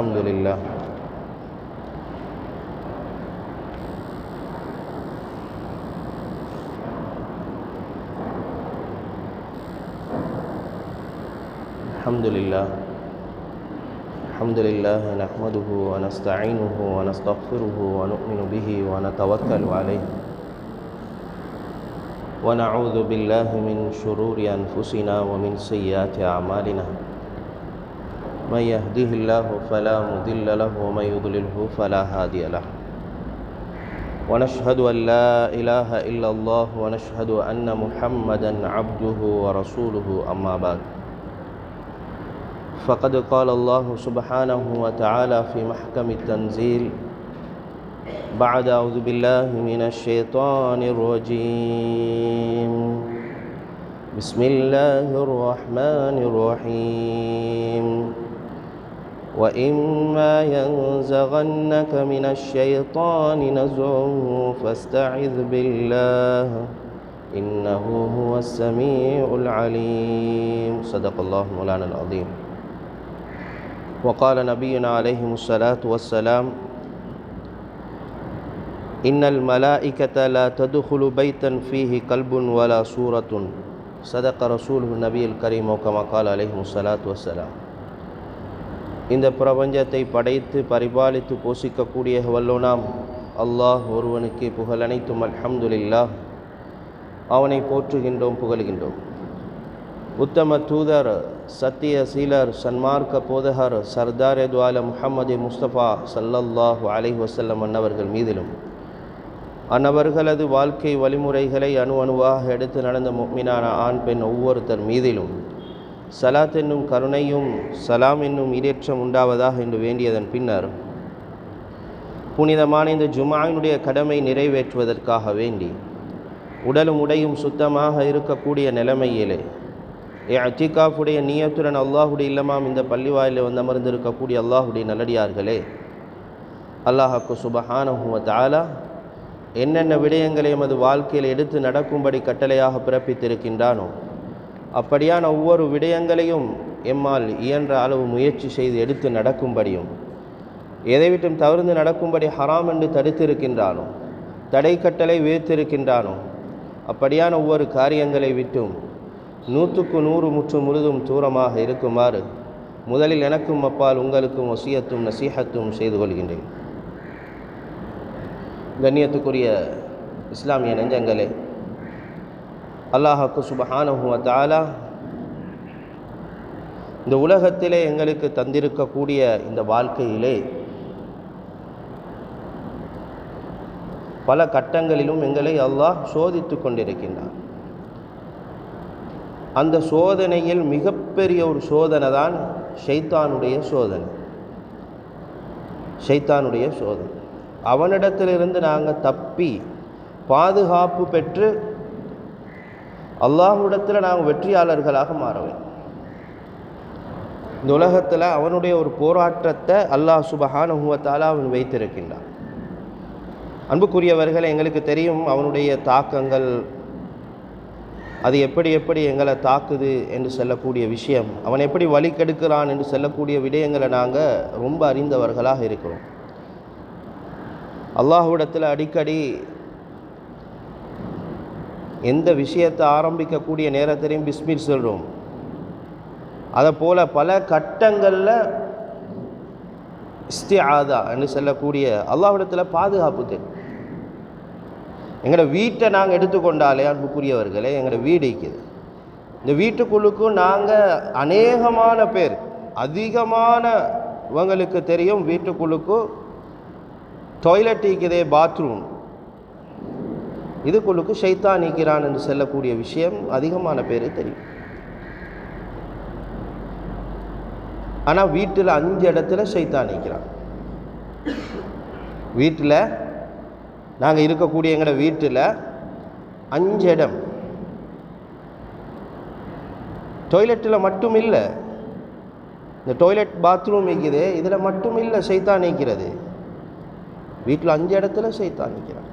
الحمد لله الحمد لله الحمد لله نحمده ونستعينه ونستغفره ونؤمن به ونتوكل عليه ونعوذ بالله من شرور أنفسنا ومن سيئات أعمالنا من يهده الله فلا مضل له ومن يضلله فلا هادي له ونشهد أن لا إله إلا الله ونشهد أن محمدا عبده ورسوله أما بعد فقد قال الله سبحانه وتعالى في محكم التنزيل بعد أعوذ بالله من الشيطان الرجيم بسم الله الرحمن الرحيم وإما ينزغنك من الشيطان نزغ فاستعذ بالله إنه هو السميع العليم صدق الله مولانا العظيم وقال نبينا عليه الصلاة والسلام إن الملائكة لا تدخل بيتا فيه قلب ولا سورة صدق رسوله النبي الكريم كما قال عليه الصلاة والسلام இந்த பிரபஞ்சத்தை படைத்து பரிபாலித்து போஷிக்கக்கூடிய வல்லோனாம் அல்லாஹ் ஒருவனுக்கு புகழ் அனைத்தும் அல்ஹம்துலில்லாஹ். அவனை போற்றுகின்றோம், புகழ்கின்றோம். உத்தம தூதர், சத்திய சீலர், சன்மார்க்க போதகர், சர்தார் துவால முஹம்மது முஸ்தபா ஸல்லல்லாஹு அலைஹி வஸல்லம் அன்னவர்கள் மீதிலும் அன்னவர்களது வாழ்க்கை வழிமுறைகளை அணு அணுவாக எடுத்து நடந்த முஃமினான ஆண் பெண் ஒவ்வொருத்தர் மீதிலும் சலாத் என்னும் கருணையும் சலாம் என்னும் ஈடேற்றம் உண்டாவதாக என்று வேண்டியதன் பின்னர் புனிதமான இந்த ஜும்ஆவினுடைய கடமை நிறைவேற்றுவதற்காக வேண்டி உடலும் உடையும் சுத்தமாக இருக்கக்கூடிய நிலைமையிலே இஅ்திகாஃபுடைய நியத்துடன் அல்லாஹுடைய இல்லமாம் இந்த பள்ளிவாயிலே வந்து அமர்ந்திருக்கக்கூடிய அல்லாஹுடைய நல்லடியார்களே, அல்லாஹ்வுக்கு சுப்ஹானஹு வ தஆலா என்னென்ன விடயங்களை எமது வாழ்க்கையில் எடுத்து நடக்கும்படி கட்டளையாக பிறப்பித்திருக்கின்றானோ அப்படியான ஒவ்வொரு விடயங்களையும் எம்மால் இயன்ற அளவு முயற்சி செய்து எடுத்து நடக்கும்படியும், எதை விட்டும் தவிர்த்து நடக்கும்படி ஹராம் என்று தடுத்திருக்கின்றானோ, தடை கட்டளை விதித்திருக்கின்றானோ அப்படியான ஒவ்வொரு காரியங்களை விட்டும் 100க்கு 100 முற்று முழுதும் தூரமாக இருக்குமாறு முதலில் எனக்கும் அப்பால் உங்களுக்கும் வசியத்தும் நசீஹத்தும் செய்து கொள்கின்றேன். கண்ணியத்துக்குரிய இஸ்லாமிய நெஞ்சங்களே, அல்லாஹ்வுக்கு சுப்ஹானஹு வ தஆலா இந்த உலகத்திலே எங்களுக்கு தந்திருக்கக்கூடிய இந்த வாழ்க்கையிலே பல கட்டங்களிலும் எங்களை அல்லாஹ் சோதித்து கொண்டிருக்கின்றான். அந்த சோதனையில் மிகப்பெரிய ஒரு சோதனை தான் ஷைத்தானுடைய சோதனை. ஷைத்தானுடைய சோதனை, அவனிடத்திலிருந்து நாங்கள் தப்பி பாதுகாப்பு பெற்று அல்லாஹ்விடத்தில் நாங்கள் வெற்றியாளர்களாக மாற வேண்டும். இந்த உலகத்தில் அவனுடைய ஒரு போராட்டத்தை அல்லாஹ் சுப்ஹானஹு வ தஆலா அவன் வைத்திருக்கின்றான். அன்புக்குரியவர்கள், எங்களுக்கு தெரியும் அவனுடைய தாக்கங்கள், அது எப்படி எப்படி எங்களை தாக்குது என்று சொல்லக்கூடிய விஷயம், அவன் எப்படி வழி கெடுக்கிறான் என்று சொல்லக்கூடிய விடயங்களை நாங்கள் ரொம்ப அறிந்தவர்களாக இருக்கிறோம். அல்லாஹ்விடத்தில் அடிக்கடி எந்த விஷயத்தை ஆரம்பிக்கக்கூடிய நேரத்திலையும் பிஸ்மில் சொல்கிறோம். அதை போல் பல கட்டங்களில் இஸ்திஆதா என்று சொல்லக்கூடிய அல்லாஹ்விடத்தில் பாதுகாப்பு தெரியும். எங்களோட வீட்டை நாங்கள் எடுத்துக்கொண்டாலே அன்புக்குரியவர்களே, எங்களோட வீடு இருக்குது. இந்த வீட்டுக்குள்ளுக்கும் நாங்கள் அநேகமான பேர், அதிகமானவங்களுக்கு தெரியும் வீட்டுக்குள்ளுக்கும் டாய்லெட் இருக்குதே, பாத்ரூம், இதுக்குள்ளுக்கு ஷைத்தான் நீக்கிறான் என்று சொல்லக்கூடிய விஷயம் அதிகமான பேர் தெரியும். ஆனால் வீட்டில் 5 இடத்துல ஷைத்தான் நீக்கிறான். வீட்டில் நாங்கள் இருக்கக்கூடிய எங்களோட வீட்டில் 5 இடம், டாய்லெட்டில் மட்டும் இல்லை, இந்த டாய்லெட் பாத்ரூம் இருக்குது, இதில் மட்டும் இல்லை ஷைத்தான் நீக்கிறது. வீட்டில் 5 இடத்துல ஷைத்தான் நீக்கிறான்.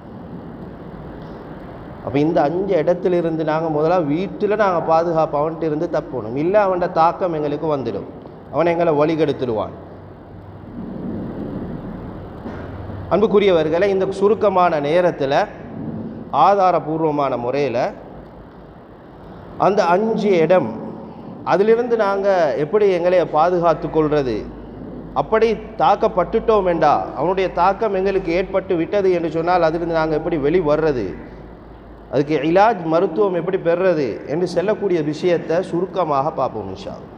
அப்போ இந்த 5 இடத்துலிருந்து நாங்கள் முதலாக வீட்டில் நாங்கள் பாதுகாப்பு அவன்கிட்ட இருந்து தப்பணும். இல்லை அவன்கிட்ட தாக்கம் எங்களுக்கு வந்துடும், அவன் எங்களை வழிகெடுத்துடுவான். அன்புக்குரியவர்களை, இந்த சுருக்கமான நேரத்தில் ஆதாரபூர்வமான முறையில் அந்த 5 இடம், அதிலிருந்து நாங்கள் எப்படி எங்களை பாதுகாத்து கொள்வது, அப்படி தாக்கப்பட்டுட்டோம் என்றா அவனுடைய தாக்கம் எங்களுக்கு ஏற்பட்டு விட்டது என்று சொன்னால் அதிலிருந்து நாங்கள் எப்படி வெளிவர்றது, அதுக்கு இலாஜ் மருத்துவம் எப்படி பெறுறது என்று செல்லக்கூடிய விஷயத்தை சுருக்கமாக பார்ப்போம் இன்ஷா அல்லாஹ்.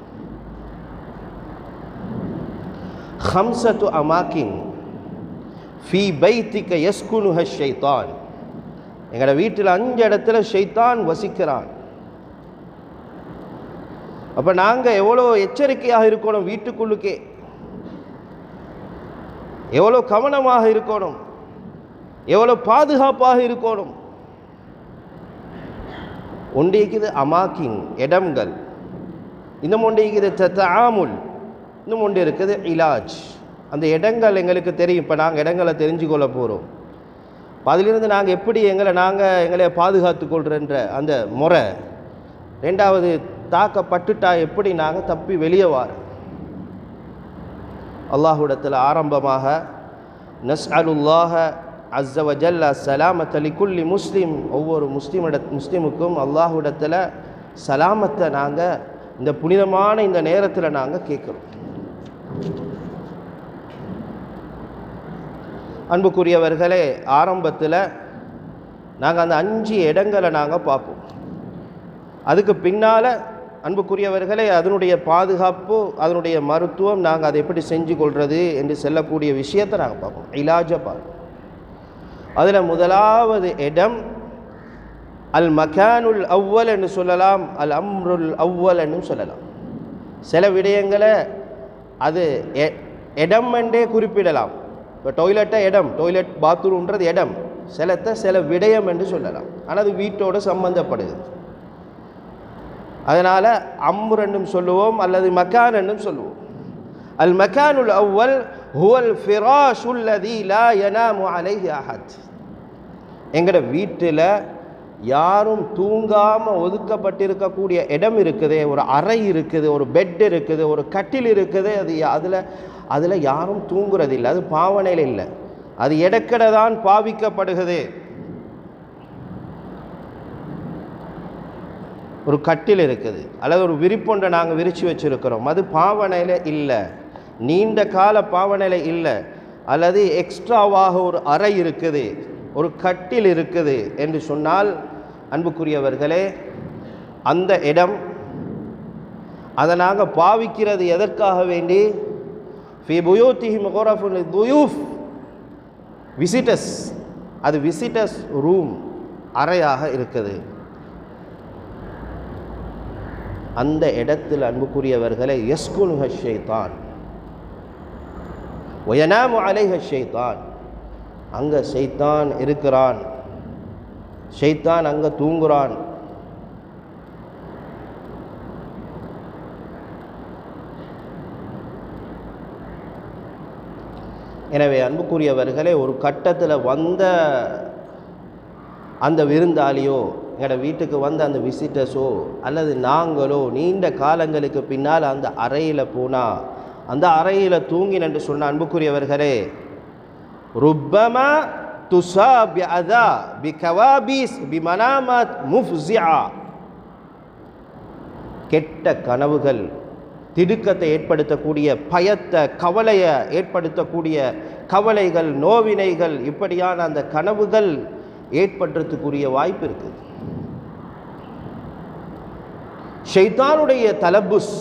5 அமாக்கின் ஃபீ பைத்திக யஸ்குனுஹ ஷைத்தான். எங்களோட வீட்டில் 5 இடத்துல ஷைத்தான் வசிக்கிறான். அப்போ நாங்கள் எவ்வளோ எச்சரிக்கையாக இருக்கணும், வீட்டுக்குள்ளுக்கே எவ்வளோ கவனமாக இருக்கணும், எவ்வளோ பாதுகாப்பாக இருக்கணும். ஒன்றைக்குது அமாக்கின் இடங்கள், இன்னும் ஒன்றைக்குது தஆமுல், இன்னும் ஒன்று இருக்குது இலாஜ். அந்த இடங்கள் எங்களுக்கு தெரியும். இப்போ நாங்கள் இடங்களை தெரிஞ்சு கொள்ள போகிறோம். அதிலிருந்து நாங்கள் எப்படி எங்களை பாதுகாத்து கொள்கின்ற அந்த முறை. 2வது, தாக்கப்பட்டுட்டா எப்படி நாங்கள் தப்பி வெளியே வார. அல்லாஹ்விடத்தில் ஆரம்பமாக நஸ்அலுல்லாஹ அஸ்ஸ வ ஜல்ல ஸலாமத லிகுல்லி முஸ்லிம், ஒவ்வொரு முஸ்லிமுக்கும் அல்லாஹ்விடத்தில் சலாமத்தை நாங்கள் இந்த புனிதமான இந்த நேரத்தில் நாங்கள் கேட்குறோம். அன்புக்குரியவர்களே, ஆரம்பத்தில் நாங்கள் அந்த 5 இடங்களை நாங்கள் பார்ப்போம். அதுக்கு பின்னால் அன்புக்குரியவர்களே, அதனுடைய பாதுகாப்பு, அதனுடைய மருத்துவம், நாங்கள் அதை எப்படி செஞ்சு கொள்வது என்று செல்லக்கூடிய விஷயத்தை நாங்கள் பார்ப்போம். இலாஜை பார்ப்போம். அதில் முதலாவது இடம் அல் மகானுல் அவ்வல் என்று சொல்லலாம், அல் அம்ருல் அவ்வல் என்று சொல்லலாம். சில விடயங்களை அது இடம் என்றே குறிப்பிடலாம். இப்போ டாய்லெட்டை இடம், டாய்லெட் பாத்ரூம்ன்றது இடம், சில விடயம் என்று சொல்லலாம். ஆனால் அது வீட்டோடு சம்பந்தப்படுது. அதனால் அம்ர் என்றும் சொல்லுவோம், அல்லது மக்கான் என்றும் சொல்லுவோம். அல் மக்கானுல் அவ்வல் ஹுவல் ஃபிராஷுல் லதி லா யனாமு அலைஹி அஹத். எங்களோட வீட்டில் யாரும் தூங்காமல் ஒதுக்கப்பட்டிருக்கக்கூடிய இடம் இருக்குது, ஒரு அறை இருக்குது, ஒரு பெட் இருக்குது, ஒரு கட்டில் இருக்குது. அதில் யாரும் தூங்குறதில்லை, அது பாவனையில் இல்லை, அது இடக்கட தான் பாவிக்கப்படுகிறது. ஒரு கட்டில் இருக்குது அல்லது ஒரு விரிப்பொன்றை நாங்கள் விரித்து வச்சுருக்கிறோம், அது பாவனையில் இல்லை, நீண்ட கால பாவனையில் இல்லை. அல்லது எக்ஸ்ட்ராவாக ஒரு அறை இருக்குது, ஒரு கட்டில் இருக்குது என்று சொன்னால் அன்புக்குரியவர்களே, அந்த இடம் அதை நாங்கள் பாவிக்கிறது எதற்காக வேண்டி? ஃபீ புயூத்திஹிம் குரஃபுன் லிதுயூஃப், விசிட்டர்ஸ், அது விசிட்டர்ஸ் ரூம், அறையாக இருக்குது. அந்த இடத்தில் அன்புக்குரியவர்களை யஸ்குனுஹ ஷைத்தான் வயனாமு அலைஹ ஷைத்தான், அங்கே ஷைத்தான் இருக்கிறான், ஷைத்தான் அங்கே தூங்குறான். எனவே அன்புக்குரியவர்களே, ஒரு கட்டத்தில் வந்த அந்த விருந்தாளியோ, எங்களோட வீட்டுக்கு வந்த அந்த விசிட்டர்ஸோ, அல்லது நாங்களோ நீண்ட காலங்களுக்கு பின்னால் அந்த அறையில் போனால், அந்த அறையில் தூங்கினு சொன்ன அன்புக்குரியவர்களே, ருப்பமா துஸா பிஅதா பிகவாபீஸ் பிமனாமத் முஃஸிஆ, கெட்ட கனவுகள், திடுக்கத்தை ஏற்படுத்தக்கூடிய, பயத்தை, கவலையை ஏற்படுத்தக்கூடிய கவலைகள், நோவினைகள், இப்படியான அந்த கனவுகள் ஏற்படுறதுக்குரிய வாய்ப்பு இருக்குது. ஷைத்தானுடைய தலபுஸ்,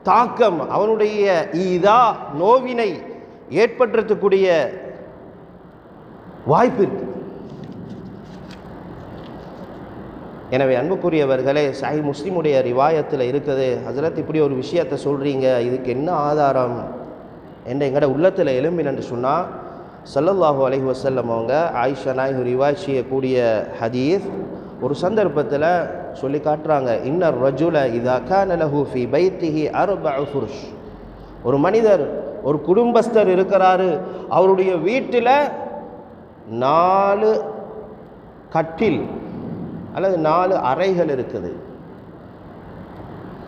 தாக்கம், அவனுடைய ஈதா, நோவினை ஏற்படுறதுக்குரிய வாய்ப்பு இருக்கு. எனவே அன்புக்குரியவர்களே, சஹீஹ் முஸ்லிமுடைய ரிவாயத்தில் இருக்குது, ஹஜ்ரத் இப்படி ஒரு விஷயத்தை சொல்கிறீங்க, இதுக்கு என்ன ஆதாரம் என்று எங்களோட உள்ளத்தில் எழும்பின் என்று சொன்னால், ஸல்லல்லாஹு அலைஹி வஸல்லம் அவங்க ஆயிஷா நாயகி ரிவாய் செய்யக்கூடிய ஹதீஸ் ஒரு சந்தர்ப்பத்தில் சொல்லி காட்டுறாங்க. இன்னர் ரஜுல இதா கான லஹு ஃபீ பைத்திஹி அர்பஉ ஃபுர்ஷ், ஒரு மனிதர், ஒரு குடும்பஸ்தர் இருக்கிறாரு, அவருடைய வீட்டில் 4 கட்டில் அல்லது 4 அறைகள் இருக்குது,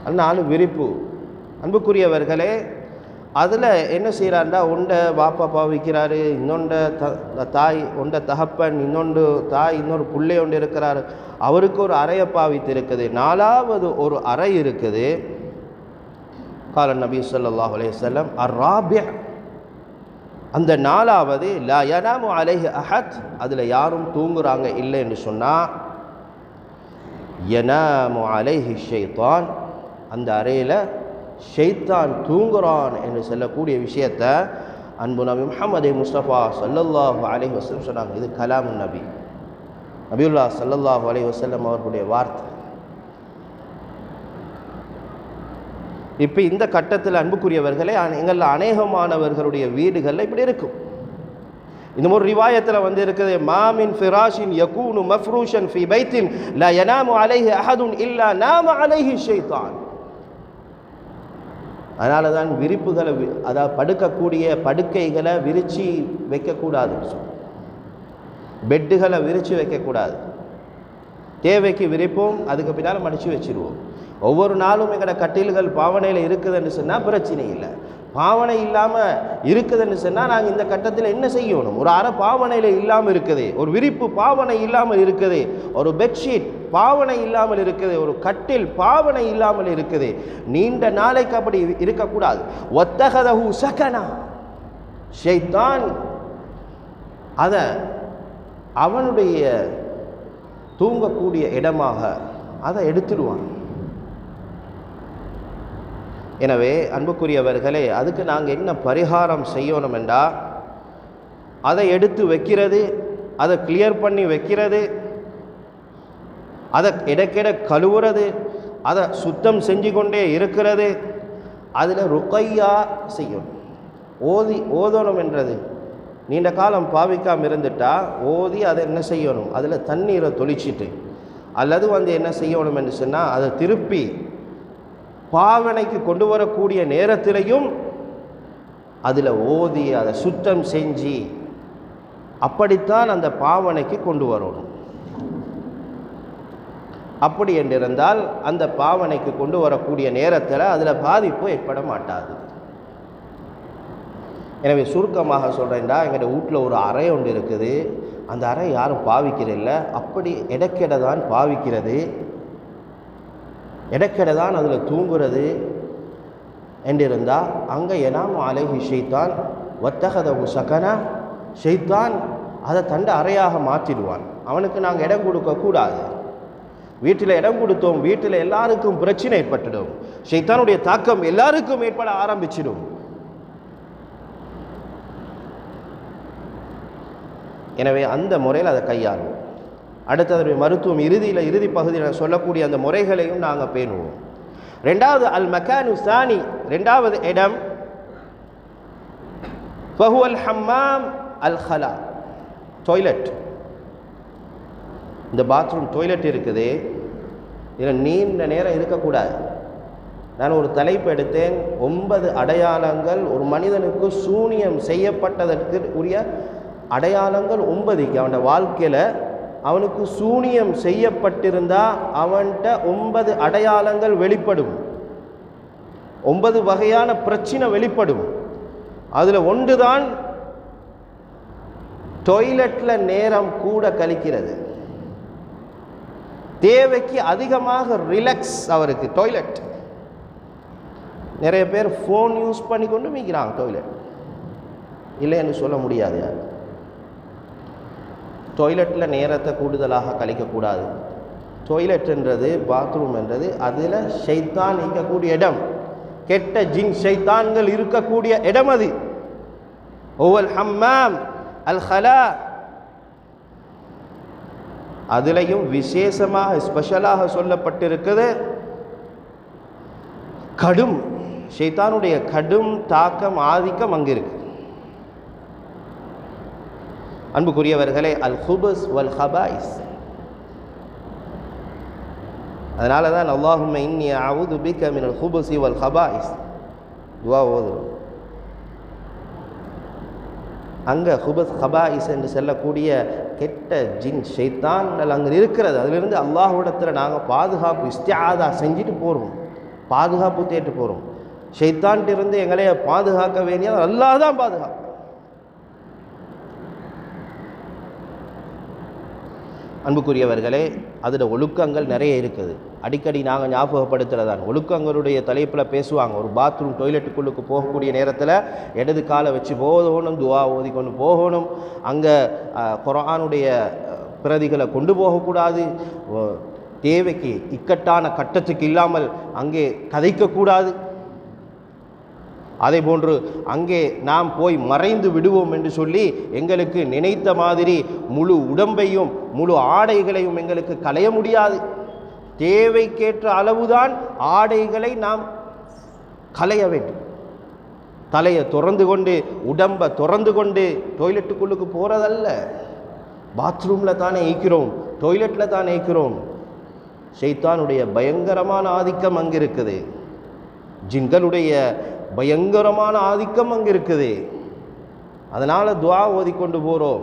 அது 4 விரிப்பு. அன்புக்குரியவர்களே, அதில் என்ன செய்கிறாருண்டா, ஒன்றை பாப்பா பாவிக்கிறாரு, இன்னொன்றை தாய், ஒன்றை தகப்பன், இன்னொன்று தாய், இன்னொரு பிள்ளை ஒன்று இருக்கிறாரு, அவருக்கு ஒரு அறையை பாவித்து இருக்குது. 4வது ஒரு அறை இருக்குது. கால நபி ஸல்லல்லாஹு அலைஹி வஸல்லம் அர்-ராபி', அந்த 4வது லா யனாமு அலைஹி அஹத், அதில் யாரும் தூங்குறாங்க இல்லை என்று சொன்னால் யனாமு அலைஹி ஷைத்தான், அந்த அறையில் ஷைத்தான் தூங்குறான் என்று சொல்லக்கூடிய விஷயத்தை அன்பு நபி முஹம்மது முஸ்தபா ஸல்லல்லாஹு அலைஹி வஸல்லம் சொன்னாங்க. இது கலாம் நபி, நபியுல்லாஹ் ஸல்லல்லாஹு அலைஹி வஸல்லம் அவர்களுடைய வார்த்தை. இப்போ இந்த கட்டத்தில் அன்புக்குரியவர்களே, எங்களில் அநேகமானவர்களுடைய வீடுகளில் இப்படி இருக்கும். இந்த ஒரு ரிவாயத்தில் வந்து இருக்குது, மாமின் ஃபிராஷின் யகூனு மஃப்ரூஷன் ஃபி பைத்தின் லா யனாமு அலைஹி அஹதுன் இல்லா நாம அலைஹி ஷைத்தான். அதனால தான் விரிப்புகளை, அதாவது படுக்கக்கூடிய படுக்கைகளை விரித்து வைக்கக்கூடாது, பெட்டுகளை விரித்து வைக்கக்கூடாது. தேவைக்கு விரிப்போம், அதுக்கு பின்னால் மடித்து வச்சுருவோம். ஒவ்வொரு நாளும் எங்களோட கட்டில்கள் பாவனையில் இருக்குதுன்னு சொன்னால் பிரச்சனை இல்லை. பாவனை இல்லாமல் இருக்குதுன்னு சொன்னால் நாங்கள் இந்த கட்டத்தில் என்ன செய்யணும்? ஒரு அறை பாவனையில் இல்லாமல் இருக்குது, ஒரு விரிப்பு பாவனை இல்லாமல் இருக்குது, ஒரு பெட்ஷீட் பாவனை இல்லாமல் இருக்குது, ஒரு கட்டில் பாவனை இல்லாமல் இருக்குது. நீண்ட நாளைக்கு அப்படி இருக்கக்கூடாது. வத்தகதஹு சகனா, ஷைத்தான் அதை அவனுடைய தூங்கக்கூடிய இடமாக அதை எடுத்துடுவான். எனவே அன்புக்குரியவர்களே, அதுக்கு நாங்கள் என்ன பரிகாரம் செய்யணும் என்றால், அதை எடுத்து வைக்கிறது, அதை கிளியர் பண்ணி வைக்கிறது, அதை இடைக்கிட கழுவுறது, அதை சுத்தம் செஞ்சு கொண்டே இருக்கிறது. அதில் ருக்கையா செய்யணும், ஓதணும் என்றது நீண்ட காலம் பாவிக்காமல் இருந்துட்டா ஓதி அதை என்ன செய்யணும், அதில் தண்ணீரை தொளிச்சிட்டு, அல்லது வந்து என்ன செய்யணும் என்று சொன்னால் அதை திருப்பி பாவனைக்கு கொண்டு வரக்கூடிய நேரத்திலையும் அதில் ஓதி அதை சுத்தம் செஞ்சு அப்படித்தான் அந்த பாவனைக்கு கொண்டு வரணும். அப்படி என்றிருந்தால் அந்த பாவனைக்கு கொண்டு வரக்கூடிய நேரத்தில் அதில் பாதிப்பு ஏற்பட மாட்டாது. எனவே சுருக்கமாக சொல்கிறேன்டா, எங்கள் வீட்டில் ஒரு அறை ஒன்று இருக்குது, அந்த அறை யாரும் பாவிக்கிறதில்ல, அப்படி இடைக்கிட தான் பாவிக்கிறது, இடைக்கிட தான் அதில் தூங்குறது என்றிருந்தால் அங்கே யனாமு அலைஹி ஷைத்தான் வத்தகதஹு சகனா, ஷைத்தான் அதை தண்ட அறையாக மாற்றிடுவான். அவனுக்கு நாங்கள் இடம் கொடுக்கக்கூடாது. வீட்டில் இடம் கொடுத்தோம், வீட்டில் எல்லாருக்கும் பிரச்சனை ஏற்பட்டுடும், ஷைத்தானுடைய தாக்கம் எல்லாருக்கும் ஏற்பட ஆரம்பிச்சிடும். எனவே அந்த முறையில் அதை கையாளும். அடுத்தது மருத்துவம் இறுதி பகுதியில் சொல்லக்கூடிய அந்த முறைகளையும் நாங்கள் பேணுவோம். 2வது அல் மக்கானு சானி, 2வது இடம் ஃபஹுவல் ஹம்மாம் அல் ஹலா, டாய்லெட். இந்த பாத்ரூம் டாய்லெட் இருக்குது, இதில் நீண்ட நேரம் இருக்கக்கூடாது. நான் ஒரு தலைப்பு எடுத்தேன், 9 அடையாளங்கள் ஒரு மனிதனுக்கு சூனியம் செய்யப்பட்டதற்கு உரிய அடையாளங்கள் 9. அவனோட வாழ்க்கையில் அவனுக்கு சூனியம் செய்யப்பட்டிருந்தால் அவன்கிட்ட 9 அடையாளங்கள் வெளிப்படும், 9 வகையான பிரச்சனை வெளிப்படும். அதில் ஒன்று தான் டாய்லெட்டில் நேரம் கூட கழிக்கிறது. தேவைக்கு அதிகமாக ரிலாக்ஸ் அவருக்கு டாய்லெட். நிறைய பேர் ஃபோன் யூஸ் பண்ணி கொண்டு மீக்கிறாங்க டாய்லெட், இல்லைன்னு சொல்ல முடியாது. டாய்லெட்டில் நேரத்தை கூடுதலாக கழிக்கக்கூடாது. டாய்லெட்ன்றது, பாத்ரூம் என்றது, அதில் ஷைத்தான் இருக்கக்கூடிய இடம், கெட்ட ஜின் ஷைத்தான்கள் இருக்கக்கூடிய இடம். அது ஓவல் ஹம்மாம் அல் ஹலா. அதிலையும் விசேஷமாக ஸ்பெஷலாக சொல்லப்பட்டிருக்குது, கடும் ஷைத்தானுடைய கடும் தாக்கம் ஆதிக்கம் அங்கே இருக்கு. அன்புக்குரியவர்களே, அல் ஹுபஸ் வல் ஹபாயிஸ். அதனால தான் அல்லாஹும்ம இன்னி அஊது பிக மினல் ஹுபஸி வல் ஹபாயிஸ் துஆ ஓதுறோம். அங்கே ஹுபஸ் ஹபாயிஸ் என்று சொல்லக்கூடிய கெட்ட ஜின் ஷைத்தான்கள் அங்கே இருக்கிறது. அதிலிருந்து அல்லாஹ்விடத்தில் நாங்கள் பாதுகாப்பு இஸ்திஆதா செஞ்சுட்டு போகிறோம், பாதுகாப்பு தேட்டு போகிறோம். ஷைத்தான்கிட்ட எங்களை பாதுகாக்க வேண்டியது அல்லாஹ் தான் பாதுகாக்கும். அன்புக்குரியவர்களே, அதில் ஒழுக்கங்கள் நிறைய இருக்குது. அடிக்கடி நாங்கள் ஞாபகப்படுத்துகிறதான். ஒழுக்கங்களுடைய தலைப்பில் பேசுவாங்க. ஒரு பாத்ரூம் டாய்லெட்டுக்குள்ளுக்கு போகக்கூடிய நேரத்தில் இடது காலை வச்சு போகணும், துவா ஓதிக்கொண்டு போகணும். அங்கே குர்ஆனுடைய பிரதிகளை கொண்டு போகக்கூடாது. தேவைக்கு இக்கட்டான கட்டத்துக்கு இல்லாமல் அங்கே கதைக்கக்கூடாது. அதே போன்று அங்கே நாம் போய் மறைந்து விடுவோம் என்று சொல்லி எங்களுக்கு நினைத்த மாதிரி முழு உடம்பையும் முழு ஆடைகளையும் எங்களுக்கு களைய முடியாது. தேவைக்கேற்ற அளவுதான் ஆடைகளை நாம் களைய வேண்டும். தலையை திறந்து கொண்டு உடம்பை திறந்து கொண்டு டாய்லெட்டுக்குள்ளுக்கு போகிறதல்ல. பாத்ரூமில் தானே ஈக்கிறோம், டாய்லெட்டில் தானே ஈக்கிறோம். ஷைத்தானுடைய பயங்கரமான ஆதிக்கம் அங்கே இருக்குது. ஜின்களுடைய பயங்கரமான ஆதிக்கம் அங்கே இருக்குது. அதனால் துவா ஓதிக்கொண்டு போகிறோம்.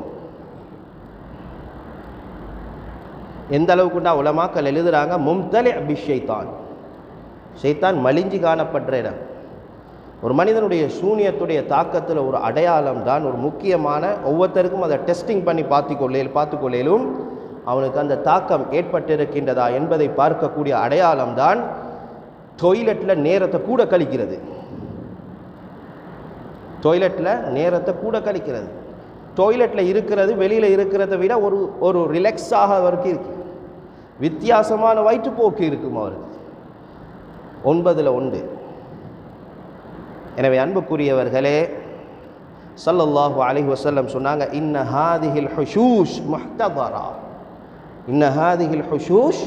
எந்த அளவுக்குண்டா உலமாக்கள் எழுதுகிறாங்க, மும்தலி பி ஷைத்தான், ஷைத்தான் மலிஞ்சி காணப்படுற இடம். ஒரு மனிதனுடைய சூனியத்துடைய தாக்கத்தில் ஒரு அடையாளம் தான், ஒரு முக்கியமான, ஒவ்வொருத்தருக்கும் அதை டெஸ்டிங் பண்ணி பார்த்துக்கொள்ளேலும் அவனுக்கு அந்த தாக்கம் ஏற்பட்டிருக்கின்றதா என்பதை பார்க்கக்கூடிய அடையாளம் தான் டாய்லெட்டில் நேரத்தை கூட கழிக்கிறது. டாய்லெட்டில் நேரத்தை கூட கழிக்கிறது. டாய்லெட்டில் இருக்கிறது வெளியில் இருக்கிறத விட ஒரு ரிலாக்ஸாக அவருக்கு இருக்கு. வித்தியாசமான வயிற்றுப்போக்கு இருக்கும் அவருக்கு. 9ல் 1. எனவே அன்புக்குரியவர்களே, ஸல்லல்லாஹு அலைஹி வஸல்லம் சொன்னாங்க, இன்ன ஹாதிஹில் ஹுஷூஷ் முஹ்ததரா, இன்ன ஹாதிஹில் ஹுஷூஷ்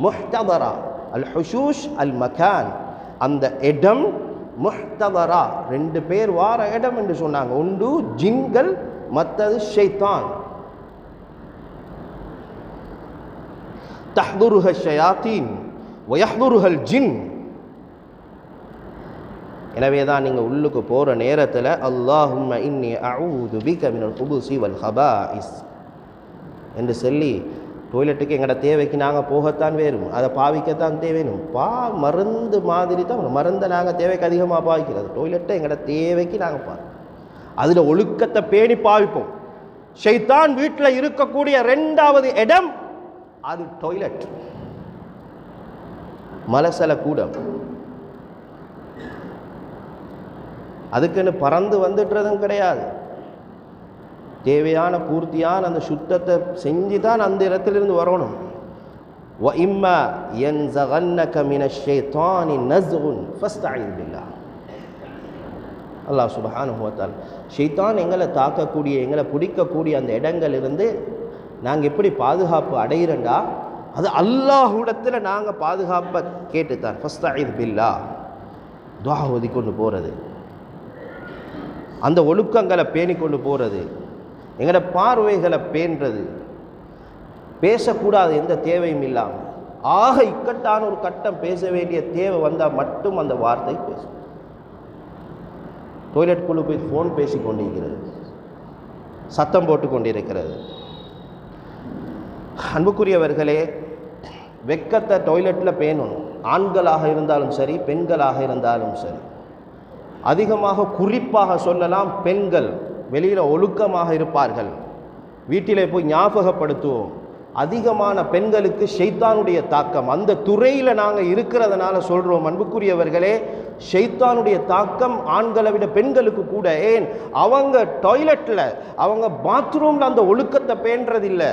முஹ்ததரா. அல் ஹுஷூஷ் அல் மகான், அந்த இடம். முஹ்ததரா 2 பேர் வார இடம் என்று சொன்னாங்க. ஒன்று ஜின்கள், மற்றது ஷைத்தான். தஹ்துருஹ ஷயாத்தீன் வயஹ்துருஹல் ஜின். எனவே தான் நீங்கள் உள்ளுக்கு போகிற நேரத்தில் அல்லாஹும்ம இன்னி அஊது பிக மினல் குபுஸி வல் ஹபாஇஸ் என்று சொல்லி டாய்லெட்டுக்கு எங்களோட தேவைக்கு நாங்கள் போகத்தான் வேணும், அதை பாவிக்கத்தான் தேவையும். மருந்து மாதிரி தான், மருந்தை நாங்கள் தேவைக்கு அதிகமாக பாவிக்கிறது. டாய்லெட்டை எங்களோட தேவைக்கு நாங்கள் அதில் ஒழுக்கத்தை பேணி பாவிப்போம். ஷைத்தான் வீட்டில் இருக்கக்கூடிய 2வது இடம் அது டாய்லெட், மலசல கூடம். அதுக்குன்னு பறந்து வந்துடுறதும் கிடையாது. தேவையான பூர்த்தியான அந்த சுத்தத்தை செஞ்சு தான் அந்த இடத்திலிருந்து வரணும். وَإِمَّا يَنزَغَنَّكَ مِنَ الشَّيْطَانِ نَزْغٌ فَاسْتَعِذْ بِاللَّهِ. அல்லாஹ் சுப்ஹானஹு வ தஆலா ஷைத்தான் எங்களை தாக்கக்கூடிய, எங்களை பிடிக்கக்கூடிய அந்த இடங்களிலிருந்து நாங்கள் எப்படி பாதுகாப்பு அடைகிறோண்டா, அது அல்லாஹ்விடத்தில் நாங்கள் பாதுகாப்பை கேட்டுத்தான். ஃபஸ்தஇத் பில்லாஹ், துஆ ஓதி கொண்டு போகிறது, அந்த ஒழுக்கங்களை பேணி கொண்டு போகிறது, எங்களோட பார்வைகளை பேணுறது, பேசக்கூடாது எந்த தேவையும் இல்லாமல். ஆக இக்கட்டான ஒரு கட்டம் பேச வேண்டிய தேவை வந்தால் மட்டும் அந்த வார்த்தை பேசும். டாய்லெட்டுக்குள்ளே போய் ஃபோன் பேசி கொண்டிருக்கிறது, சத்தம் போட்டு கொண்டிருக்கிறது. அன்புக்குரியவர்களே, வெக்கத்தை டாய்லெட்டில் பேணணும். ஆண்களாக இருந்தாலும் சரி, பெண்களாக இருந்தாலும் சரி. அதிகமாக குறிப்பாக சொல்லலாம், பெண்கள் வெளியில் ஒழுக்கமாக இருப்பார்கள். வீட்டிலே போய் ஞாபகப்படுத்துவோம். அதிகமான பெண்களுக்கு ஷைத்தானுடைய தாக்கம் அந்த துறையில் நாங்கள் இருக்கிறதுனால சொல்கிறோம். அன்புக்குரியவர்களே, ஷைத்தானுடைய தாக்கம் ஆண்களை விட பெண்களுக்கு கூட. ஏன்? அவங்க டாய்லெட்டில், அவங்க பாத்ரூமில் அந்த ஒழுக்கத்தை பேணுறதில்லை.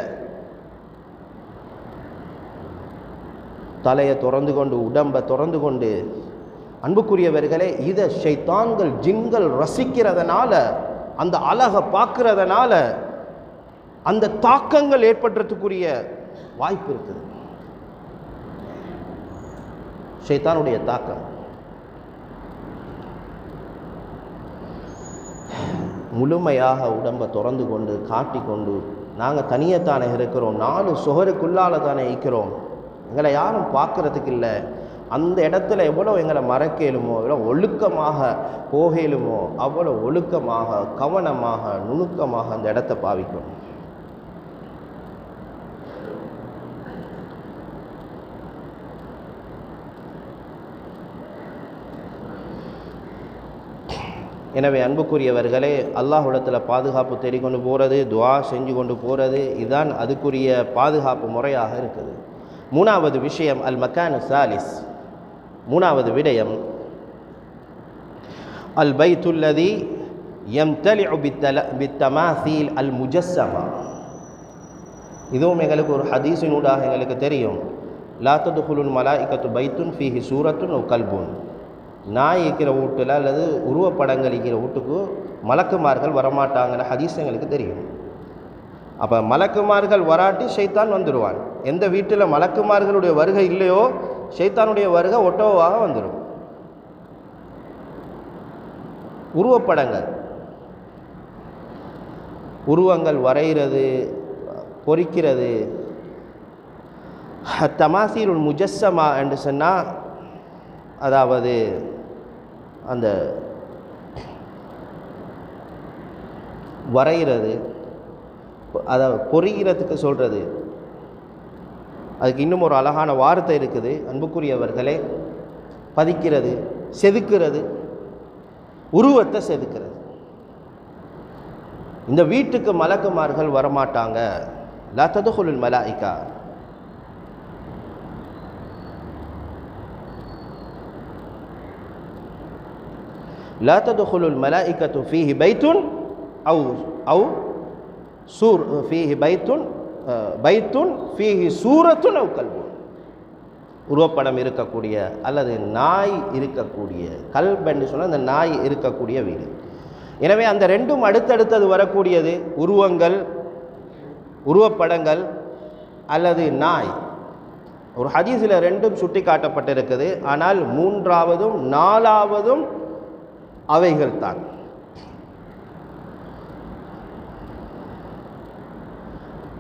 தலையை திறந்து கொண்டு, உடம்பை திறந்து கொண்டு. அன்புக்குரியவர்களே, இதை ஷைத்தான்கள், ஜின்கள் ரசிக்கிறதுனால, அந்த அழகை பார்க்கறதுனால அந்த தாக்கங்கள் ஏற்படுறதுக்குரிய வாய்ப்பு இருக்குது. ஷைத்தானுடைய தாக்கம் முழுமையாக உடம்பை திறந்து கொண்டு காட்டிக்கொண்டு, நாங்கள் தனியத்தானே இருக்கிறோம், 4 சுவருக்குள்ளால தானே இருக்கிறோம், எங்களை யாரும் பார்க்கறதுக்கு இல்லை. அந்த இடத்துல எவ்வளோ எங்களை மறக்கலுமோ, எவ்வளோ ஒழுக்கமாக போகலுமோ, அவ்வளோ ஒழுக்கமாக, கவனமாக, நுணுக்கமாக அந்த இடத்தை பாவிக்கும். எனவே அன்புக்குரியவர்களே, அல்லாஹ்விடத்தில் பாதுகாப்பு தேடிக்கொண்டு போகிறது, துஆ செஞ்சு கொண்டு போகிறது, இதுதான் அதுக்குரிய பாதுகாப்பு முறையாக இருக்குது. மூணாவது விஷயம் அல் மக்கானு சாலிஸ், மூணாவது விடயம் அல் பைத்துல்லதி யம்தலிஉ பித்தமாசீல் அல் முஜஸ்ஸமா. இதுவும் எங்களுக்கு ஒரு ஹதீஸினூடாக எங்களுக்கு தெரியும். லா ததுகுலுல் மலாயிகத்து பைத்துன் ஃபீஹி சூரத்துன் ஒ கல்புன். நாய் இருக்கிற வீட்டில் அல்லது உருவப்படங்கள் இருக்கிற வீட்டுக்கு மலக்குமார்கள் வரமாட்டாங்கிற ஹதீஸ் எங்களுக்கு தெரியும். அப்போ மலக்குமார்கள் வராட்டி ஷைத்தான் வந்துடுவான். எந்த வீட்டில் மலக்குமார்களுடைய வருகை இல்லையோ ஷைத்தானுடைய வருகை ஒட்டோவாக வந்துடும். உருவப்படங்கள், உருவங்கள் வரைகிறது, பொறிக்கிறது, தமாசீலுல் முஜஸ்ஸமா என்று சொன்னால், அதாவது அந்த வரைகிறது, அதாவது பொறிகிறதுக்கு சொல்கிறது. அதுக்கு இன்னும் ஒரு அழகான வார்த்தை இருக்குது அன்புக்குரியவர்களே. பதிக்கிறது, செதுக்கிறது, உருவத்தை செதுக்கிறது. இந்த வீட்டுக்கு மலக்குமார்கள் வரமாட்டாங்க. லா ததுகுலுல் மலாயிகா. லா ததுகுலுல் மலாயிகத்து ஃபீஹி பைத்துன் அவு சூர் ஃபீஹி பைத்துன் ஃபீஹி சூரத்துன் அவு கல்புன். உருவப்படம் இருக்கக்கூடிய அல்லது நாய் இருக்கக்கூடிய, கல்ப் என்று சொன்னால் அந்த நாய் இருக்கக்கூடிய வீடு. எனவே அந்த ரெண்டும் அடுத்தடுத்தது வரக்கூடியது, உருவங்கள், உருவப்படங்கள் அல்லது நாய். ஒரு ஹதீஸில் ரெண்டும் சுட்டி காட்டப்பட்டிருக்குது. ஆனால் மூன்றாவதும் நாலாவதும் அவைகள் தான்.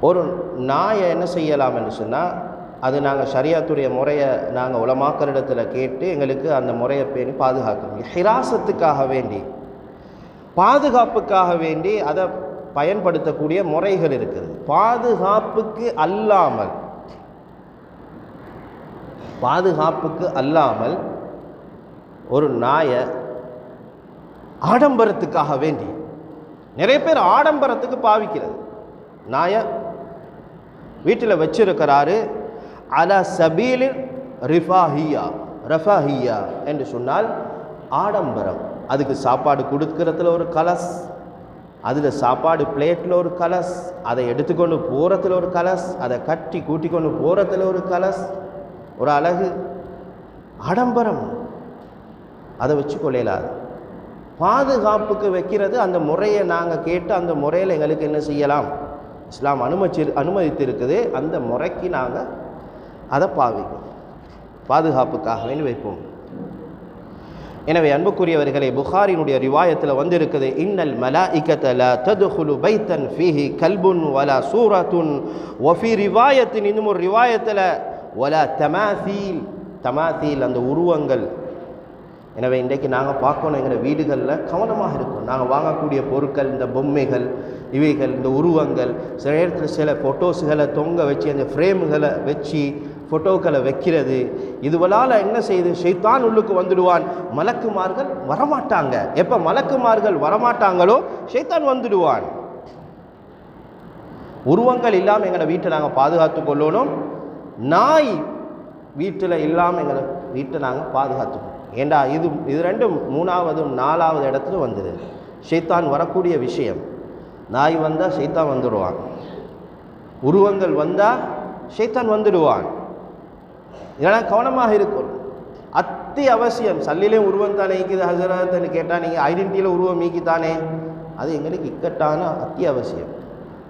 ஒரு நாயை என்ன செய்யலாம் என்று சொன்னால், அது நாங்கள் ஷரியாத்துடைய முறையை நாங்கள் உலமாக்களிடத்தில் கேட்டு எங்களுக்கு அந்த முறையை பேணி பாதுகாக்கணும். ஹிராசத்துக்காக வேண்டி, பாதுகாப்புக்காக வேண்டி அதை பயன்படுத்தக்கூடிய முறைகள் இருக்குது. பாதுகாப்புக்கு அல்லாமல் ஒரு நாயை ஆடம்பரத்துக்காக வேண்டி, நிறைய பேர் ஆடம்பரத்துக்கு பாவிக்கிறது. நாயை வீட்டில் வச்சிருக்கிறாரு, அலா சபீலில் ரஃபாஹியா என்று சொன்னால் ஆடம்பரம். அதுக்கு சாப்பாடு கொடுக்கறதுல ஒரு கலஸ், அதில் சாப்பாடு பிளேட்டில் ஒரு கலஸ், அதை எடுத்துக்கொண்டு போகிறதுல ஒரு கலஸ், அதை கட்டி கூட்டி கொண்டு போகிறதுல ஒரு கலஸ், ஒரு அழகு, ஆடம்பரம். அதை வச்சு கொள்ளலாது. பாதுகாப்புக்கு வைக்கிறது அந்த முறையை நாங்கள் கேட்டு அந்த முறையில் எங்களுக்கு என்ன செய்யலாம், இஸ்லாம் அனுமதித்திருக்குது. அந்த முறைக்கு நாங்கள் அதை பாதுகாப்புக்காக வேண்டி வைப்போம். எனவே அன்புக்குரியவர்களே, புகாரினுடைய ரிவாயத்தில் வந்திருக்குது, இன்னல் மலாயிகத லா ததுகுலு பைத்தன் ஃபீஹி கல்புன் வலா சூரத்துன் வஃபி ரிவாயத்தின், இன்னும் ஒரு ரிவாயத்தில் வலா தமாசீல், தமாசீல் அந்த உருவங்கள். எனவே இன்றைக்கு நாங்கள் பார்க்கணும், எங்கள் வீடுகளில் கவனமாக இருக்கும். நாங்கள் வாங்கக்கூடிய பொருட்கள், இந்த பொம்மைகள், இவைகள், இந்த உருவங்கள், சில நேரத்தில் சில ஃபோட்டோஸுகளை தொங்க வச்சு, அந்த ஃப்ரேமுகளை வச்சு ஃபோட்டோக்களை வைக்கிறது. இதுவளால் என்ன செய்யுது, ஷைத்தான் உள்ளுக்கு வந்துடுவான். மலக்குமார்கள் வரமாட்டாங்க. எப்போ மலக்குமார்கள் வரமாட்டாங்களோ ஷைத்தான் வந்துடுவான். உருவங்கள் இல்லாமல் எங்களை வீட்டை நாங்கள் பாதுகாத்து கொள்ளணும். நாய் வீட்டில் இல்லாமல் எங்களை வீட்டை நாங்கள் பாதுகாத்துக்கணும். ஏண்டா இது ரெண்டும் மூணாவதும் நாலாவது இடத்துல வந்துடுது. ஷைத்தான் வரக்கூடிய விஷயம். நாய் வந்தால் ஷைத்தான் வந்துடுவான், உருவங்கள் வந்தால் ஷைத்தான் வந்துடுவான். இதெல்லாம் கவனமாக இருக்கும். அவசியம். சல்லிலையும் உருவம் தானே ஈக்குது ஹசரத்னு கேட்டால், நீங்கள் ஐடென்டிட்டியில் உருவம் ஈக்கித்தானே, அது எங்களுக்கு இக்கட்டான அத்தியாவசியம்.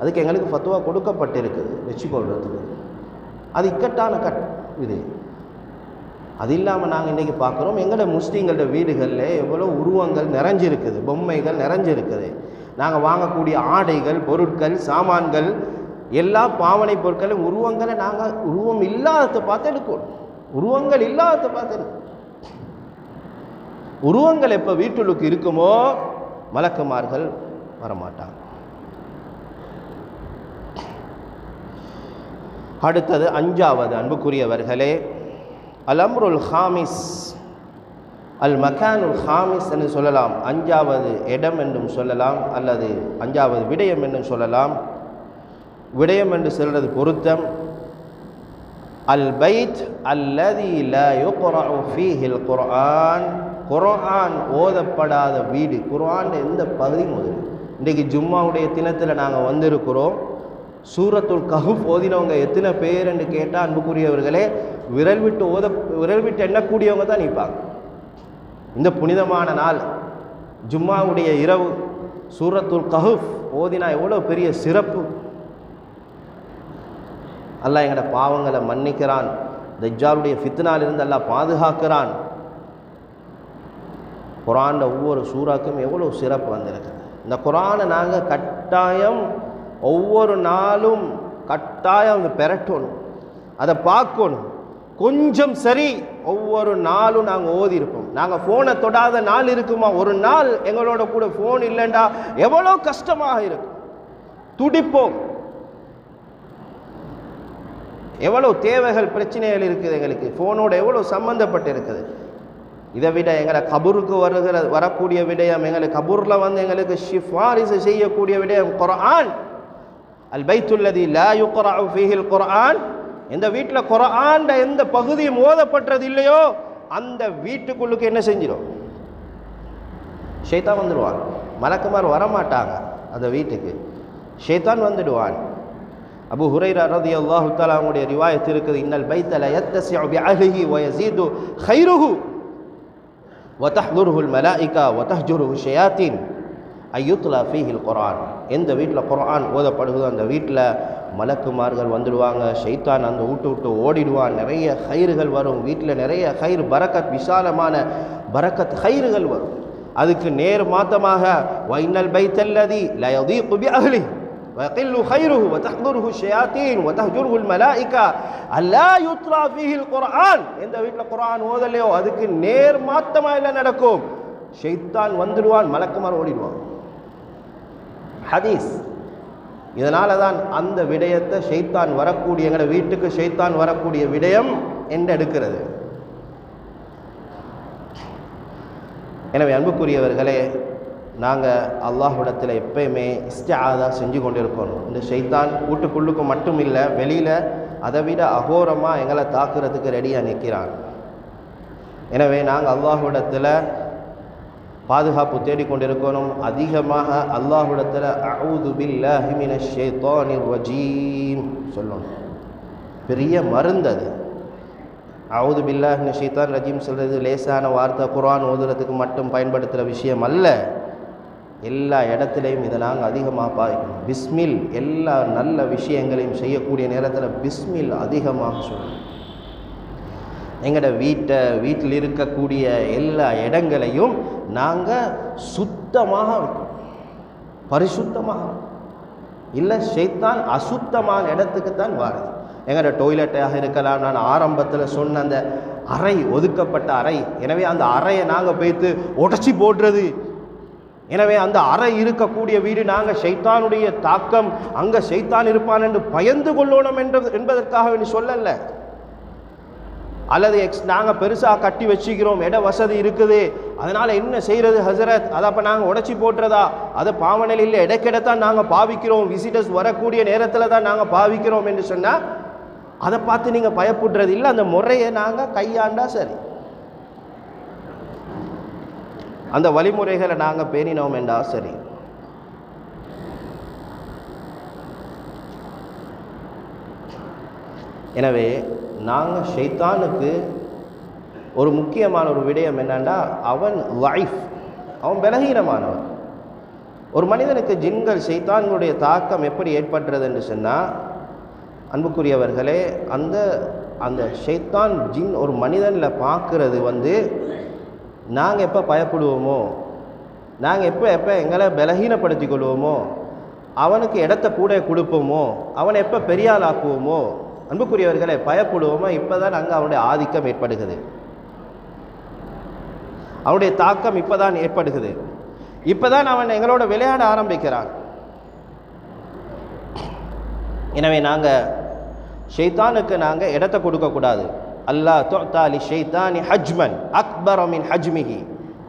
அதுக்கு எங்களுக்கு ஃபத்வா கொடுக்கப்பட்டிருக்குது வச்சுக்கொள்றதுக்கு. அது இக்கட்டான இது. அது இல்லாமல் நாங்கள் இன்றைக்கி பார்க்குறோம், எங்களோட முஸ்லீம்களோட வீடுகளில் எவ்வளோ உருவங்கள் நிறைஞ்சிருக்குது, பொம்மைகள் நிறைஞ்சிருக்குது. நாங்கள் வாங்கக்கூடிய ஆடைகள், பொருட்கள், சாமான்கள், எல்லா பாவனை பொருட்களும் உருவங்களை நாங்கள் உருவம் இல்லாததை பார்த்து எடுக்கணும். உருவங்கள் இல்லாததை பார்த்து எடுக்கணும். உருவங்கள் எப்போ வீட்டுக்கு இருக்குமோ மலக்குமார்கள் வரமாட்டாங்க. அடுத்தது அஞ்சாவது, அன்புக்குரியவர்களே, அல் அம்ருல் ஹாமிஸ், அல் மகானுல் ஹாமிஸ் என்று சொல்லலாம், 5வது இடம் என்றும் சொல்லலாம், அல்லது 5வது விடயம் என்றும் சொல்லலாம். விடயம் என்று சொல்றது பொருத்தம். அல் பைத் அல்லதி லா யுக்ரஉ ஃபீஹில் குர்ஆன், குர்ஆன் ஓதப்படாத வீடு. குர்ஆன் எந்த பகுதி முதல் இன்றைக்கு ஜும்மாவுடைய தினத்தில் நாங்கள் வந்திருக்கிறோம். சூரத்துல் கஹ்ஃப் ஓதினவங்க எத்தனை பேர் என்று கேட்டால் அன்புக்குரியவர்களே விரல் விட்டு எண்ணக்கூடியவங்க தான் நிற்பாங்க. இந்த புனிதமான நாள் ஜும்மாவுடைய இரவு சூரத்துல் கஹ்ஃப் ஓதினா எவ்வளோ பெரிய சிறப்பு. அல்லாஹ் எங்களோட பாவங்களை மன்னிக்கிறான். தஜ்ஜாலுடைய ஃபித்னாலிருந்து அல்லாஹ் பாதுகாக்கிறான். குர்ஆன்ல ஒவ்வொரு சூறாக்கும் எவ்வளோ சிறப்பு வந்திருக்கு. இந்த குர்ஆனை நாங்கள் கட்டாயம் ஒவ்வொரு நாளும் கட்டாயம் பெறட்டணும், அதை பார்க்கணும். கொஞ்சம் சரி ஒவ்வொரு நாளும் நாங்கள் ஓதிருப்போம். நாங்கள் ஃபோனை தொடாத நாள் இருக்குமா? ஒரு நாள் எங்களோட கூட ஃபோன் இல்லைண்டா எவ்வளோ கஷ்டமாக இருக்கும். துடிப்போம். எவ்வளோ தேவைகள் பிரச்சனைகள் இருக்குது எங்களுக்கு, ஃபோனோட எவ்வளோ சம்மந்தப்பட்டு இருக்குது. இதை விட எங்களை கபூருக்கு வரக்கூடிய விடயம், எங்களுக்கு கபூரில் வந்து எங்களுக்கு சிஃபாரிசு செய்யக்கூடிய விடயம் குர்ஆன். அல் பைத்துல்லதி லா யுக்ரஉ ஃபீஹில் குர்ஆன், எந்த வீட்டில் குர்ஆன் எந்த பகுதியும் ஓதப்பட்டது இல்லையோ அந்த வீட்டுக்குள்ளுக்கு என்ன செஞ்சிடும்? ஷைத்தான் வந்துடுவான். மலக்குமார் வரமாட்டாங்க அந்த வீட்டுக்கு, ஷைத்தான் வந்துடுவான். அபு ஹுரைரா ரலியல்லாஹு தஆலா அவங்களுடைய ரிவாயத் இருக்குது, இன்னல் பைத்த லா யத்தஸிஉ பிஅஹ்லிஹி வ யஸீது கைருஹு வ தஹ்துருஹுல் மலாயிகா வ தஹ்ஜுருஹு ஷயாத்தீன் ஐயுத்லா ஃபீஹில் குர்ஆன். எந்த வீட்டில் குர்ஆன் ஓதப்படுதோ அந்த வீட்டில் மலக்குமார்கள் வந்துடுவாங்க, ஷைத்தான் அந்த விட்டு ஓடிடுவான். நிறைய ஹைர்கள் வரும் வீட்டில், நிறைய ஹைர் பரக்கத், விசாலமான பரக்கத் ஹைர்கள் வரும். அதுக்கு நேர் மாத்தமாக வைனல் பைத்தல்லதி லா யதீகு பிஅஹ்லிஹி ويقل خيره وتحضره الشياطين وتهجره الملائكة ألا يتلى فيه القرآن. இந்த வீட்டில் குர்ஆன் ஓதலையோ அதுக்கு நேர் மாத்தமாக என்ன நடக்கும்? ஷைத்தான் வந்துடுவான், மலக்குமார் ஓடிடுவான். ஹதீஸ். இதனால தான் அந்த விடயத்தை ஷைத்தான் வரக்கூடிய எங்களோட வீட்டுக்கு ஷைத்தான் வரக்கூடிய விடயம் என்று எடுக்கிறது. எனவே அன்புக்குரியவர்களே, நாங்கள் அல்லாஹ்விடத்தில் எப்பயுமே இஸ்திஆதா செஞ்சு கொண்டிருக்கணும். இந்த ஷைத்தான் வீட்டுக்குள்ளுக்கு மட்டும் இல்லை, வெளியில் அதை விட அகோரமாக எங்களை தாக்குறதுக்கு ரெடியாக நிற்கிறான். எனவே நாங்கள் அல்லாஹ்விடத்தில் பாதுகாப்பு தேடிக்கொண்டிருக்கணும். அதிகமாக அல்லாஹ்விடத்தில் அஊது பில்லாஹி மினஷ் ஷைத்தானிர் ரஜீம் சொல்லணும். பெரிய மருந்து அது. அஊது பில்லாஹி மினஷ் ஷைத்தானிர் ரஜீம் சொல்கிறது லேசான வார்த்தை, குர்ஆன் ஓதுறதுக்கு மட்டும் பயன்படுத்துகிற விஷயம் அல்ல. எல்லா இடத்துலையும் இதை நாங்கள் அதிகமாக பாதிக்கணும். பிஸ்மில் எல்லா நல்ல விஷயங்களையும் செய்யக்கூடிய நேரத்தில் பிஸ்மில் அதிகமாக சொல்லணும். எங்களோட வீட்டில் இருக்கக்கூடிய எல்லா இடங்களையும் நாங்கள் சுத்தமாக வைக்கணும், பரிசுத்தமாக. இல்லை ஷைத்தான் அசுத்தமான இடத்துக்கு தான் வாருது. எங்களோட டொய்லெட்டாக இருக்கலாம். நான் ஆரம்பத்தில் சொன்ன அந்த அறை, ஒதுக்கப்பட்ட அறை. எனவே அந்த அறையை நாங்கள் போய்த்து உடச்சி போடுறது. எனவே அந்த அறை இருக்கக்கூடிய வீடு நாங்கள் ஷைத்தானுடைய தாக்கம், அங்கே ஷைத்தான் இருப்பான் என்று பயந்து கொள்ளணும் என்பதற்காக வேண்டி சொல்லலை. அல்லது நாங்கள் பெருசாக கட்டி வச்சுக்கிறோம், இட வசதி இருக்குது, அதனால் என்ன செய்கிறது ஹசரத், அதை அப்போ நாங்கள் உடச்சி போட்டுறதா? அதை பாவனையில் இடைக்கிடத்தான் நாங்கள் பாவிக்கிறோம், விசிட்டர்ஸ் வரக்கூடிய நேரத்தில் தான் நாங்கள் பாவிக்கிறோம் என்று சொன்னால் அதை பார்த்து நீங்கள் பயப்படுறது இல்லை. அந்த முறையை நாங்கள் கையாண்டா சரி, அந்த வழிமுறைகளை நாங்கள் பேணினோம் என்றா சரி. எனவே நாங்கள் ஷைத்தானுக்கு ஒரு முக்கியமான ஒரு விடயம் என்னன்னா, அவன் லைஃப், அவன் பலகீனமானவன். ஒரு மனிதனுக்கு ஜின்கள் ஷைத்தான்களுடைய தாக்கம் எப்படி ஏற்படுறது என்று சொன்னால், அன்புக்குரியவர்களே, அந்த அந்த ஷைத்தான் ஜின் ஒரு மனிதனில் பார்க்கறது நாங்கள் எப்போ பயப்படுவோமோ, நாங்கள் எப்போ எங்களை பலகீனப்படுத்தி கொள்வோமோ, அவனுக்கு இடத்த கூட கொடுப்போமோ, அவனை எப்போ பெரியாள் ஆக்குவோமோ, அன்புக்குரியவர்களை பயப்படுவோமோ, இப்போ தான் அங்கே அவனுடைய ஆதிக்கம் ஏற்படுகிறது, அவனுடைய தாக்கம் இப்போ தான் ஏற்படுகிறது. இப்போ தான் அவன் எங்களோட விளையாட ஆரம்பிக்கிறான். எனவே நாங்கள் ஷைத்தானுக்கு நாங்கள் இடத்த கொடுக்கக்கூடாது. அல்லாஹ் துஅதா லிஷைத்தானி ஹஜ்மன் அக்பர மின் ஹஜ்மிஹி.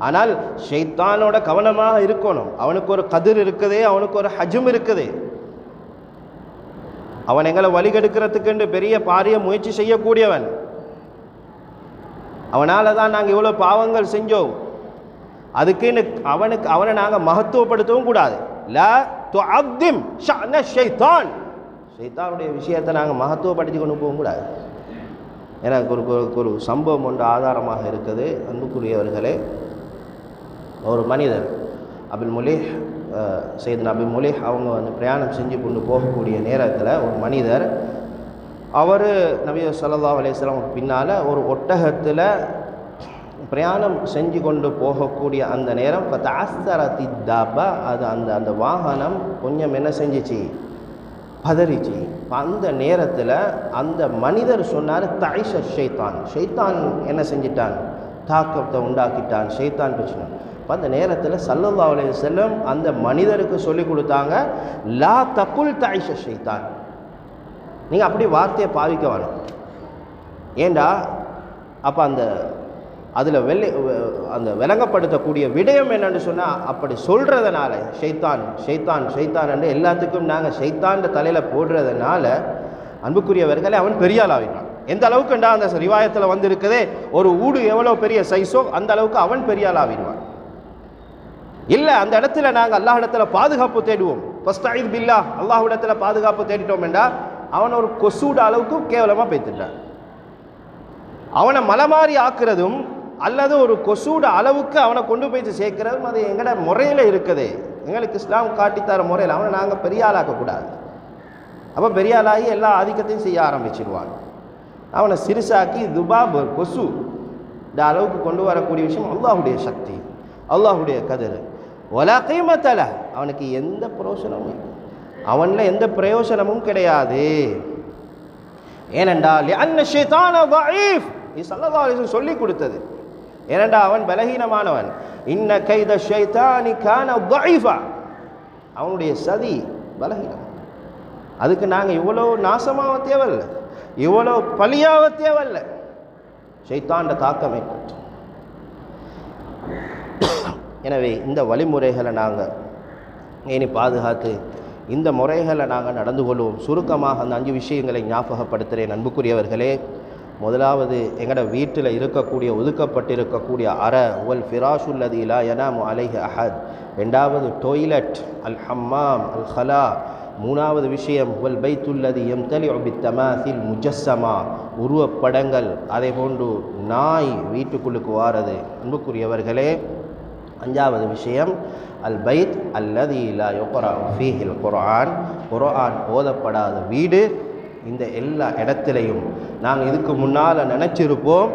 ஆனால் ஷைத்தானோட கவனமாக இருக்கணும். அவனுக்கு ஒரு கதிர் இருக்குது, அவனுக்கு ஒரு ஹஜ்ம் இருக்குது. அவன் எங்களை வழிகெடுக்கிறதுக்கு பெரிய பாரிய முயற்சி செய்யக்கூடியவன். அவனால தான் நாங்கள் இவ்வளோ பாவங்கள் செஞ்சோம். அதுக்குன்னு அவனை நாங்கள் மகத்துவப்படுத்தவும் கூடாது. லா துஅத்திம் ஷஅன ஷைத்தான். ஷைத்தானுடைய விஷயத்தை நாங்கள் மகத்துவப்படுத்தி கொண்டு போகவும் கூடாது. எனக்கு ஒரு சம்பவம் ஒன்று ஆதாரமாக இருக்குது. அன்புக்குரியவர்களே, ஒரு மனிதர் அபுல் முலிஹ் சையதுனா அபுல் முலிஹ் அவங்க வந்து பிரயாணம் செஞ்சு கொண்டு போகக்கூடிய நேரத்தில் ஒரு மனிதர், அவர் நபி ஸல்லல்லாஹு அலைஹி வஸல்லம் பின்னால் ஒரு ஒட்டகத்தில் பிரயாணம் செஞ்சு கொண்டு போகக்கூடிய அந்த நேரம் ஃபதஅஸ்ஸரத்தி தாபா, அது அந்த வாகனம் கொஞ்சம் என்ன செஞ்சிச்சு, பதறிச்சு. அந்த நேரத்தில் அந்த மனிதர் சொன்னார், தஐஷ ஷைத்தான், ஷைத்தான் என்ன செஞ்சிட்டான், தாக்கத்தை உண்டாக்கிட்டான், ஷைத்தான் பிரச்சனை. இப்போ அந்த நேரத்தில் ஸல்லல்லாஹு அலைஹி வஸல்லம் அந்த மனிதருக்கு சொல்லி கொடுத்தாங்க, லா தகுல் தஐஷ ஷைத்தான், நீங்கள் அப்படி வார்த்தையை பாவிக்க வேணும். ஏண்டா அப்போ அதில் அந்த விளங்கப்படுத்தக்கூடிய விடயம் என்னென்னு சொன்னால், அப்படி சொல்கிறதுனால ஷைத்தான் ஷைத்தான் ஷைத்தான் என்று எல்லாத்துக்கும் நாங்கள் ஷைத்தான்ற தலையில் போடுறதுனால அன்புக்குரியவர்களே அவன் பெரியாள் ஆகிட்டான். எந்த அளவுக்குண்டா அந்த ரிவாயத்தில் வந்து இருக்குதே, ஒரு ஊடு எவ்வளோ பெரிய சைஸோ அந்த அளவுக்கு அவன் பெரியாள் ஆகிடுவான். இல்லை, அந்த இடத்துல நாங்கள் அல்லாஹ் இடத்துல பாதுகாப்பு தேடுவோம். ஃபஸ்தஈது பில்லாஹ், அல்லாஹ் இடத்துல பாதுகாப்பு தேடிட்டோம் என்றால் அவன் ஒரு கொசூட அளவுக்கு கேவலமாக பேத்துட்டான். அவனை மலமாறி ஆக்குறதும் அல்லது ஒரு கொசூட அளவுக்கு அவனை கொண்டு போய் சேர்க்கிறதும் அது எங்களோட முறையில் இருக்குது. எங்களுக்கு இஸ்லாம் காட்டித்தர முறையில் அவனை நாங்கள் பெரிய ஆளாக்கக்கூடாது. அப்போ பெரிய ஆளாகி எல்லா ஆதிக்கத்தையும் செய்ய ஆரம்பிச்சிடுவான். அவனை சிறுசாக்கி துபாப் கொசு இந்த அளவுக்கு கொண்டு வரக்கூடிய விஷயம் அல்லாஹுடைய சக்தி, அல்லாஹுடைய கதிர். ஒலா கீமத்தல, அவனுக்கு எந்த பிரயோசனமும், அவனில் எந்த பிரயோசனமும் கிடையாது. ஏனென்றால் லிஅன்ன ஷைத்தான தஈஃப், இது ஸல்லல்லாஹு அலைஹி வஸல்லம் சொல்லி கொடுத்தது. ஏனென்றா அவன் பலகீனமானவன். இன்ன கைத ஷைத்தானி கான தஈஃபா, அவனுடைய சதி பலகீனம். அதுக்கு நாங்கள் இவ்வளோ நாசமாக தேவையில்லை, இவ்வளோ பலியாக தேவையில்லை. ஷைத்தான்ட தாக்கம் ஏற்பட்டு, எனவே இந்த வழிமுறைகளை நாங்கள் இனி பாதுகாத்து இந்த முறைகளை நாங்கள் நடந்து கொள்வோம். சுருக்கமாக அந்த 5 விஷயங்களை ஞாபகப்படுத்துகிறேன். அன்புக்குரியவர்களே, முதலாவது எங்களோட வீட்டில் இருக்கக்கூடிய ஒதுக்கப்பட்டிருக்கக்கூடிய அறை, வல் ஃபிராஷுல்லதி லா யனாமு அலைஹி அஹத். 2வது டொய்லெட், அல் ஹம்மாம் அல் ஹலா. 3வது விஷயம் வல் பைத்துல்லதி யம்தலிஉ பித்தமாசில் முஜஸ்ஸமா, உருவப்படங்கள், அதே போன்று நாய் வீட்டுக்குள்ளுக்கு வாரது. அன்புக்குரியவர்களே, 5வது விஷயம் அல் பைத் அல்லதி லா யுக்ரா ஃபீஹில் குர்ஆன், குர்ஆன் ஓதப்படாத வீடு. இந்த எல்லா இடத்துலையும் நாங்கள் இதுக்கு முன்னால் நினச்சிருப்போம்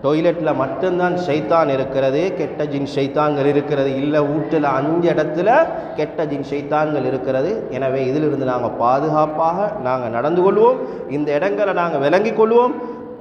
டொய்லெட்டில் மட்டும்தான் ஷைத்தான் இருக்கிறது, கெட்ட ஜின் ஷைத்தான்கள் இருக்கிறது. இல்லை, வீட்டில் 5 இடத்துல கெட்ட ஜின் ஷைத்தான்கள் இருக்கிறது. எனவே இதிலிருந்து நாங்கள் பாதுகாப்பாக நாங்கள் நடந்து கொள்வோம், இந்த இடங்களை நாங்கள் விளங்கி கொள்வோம்.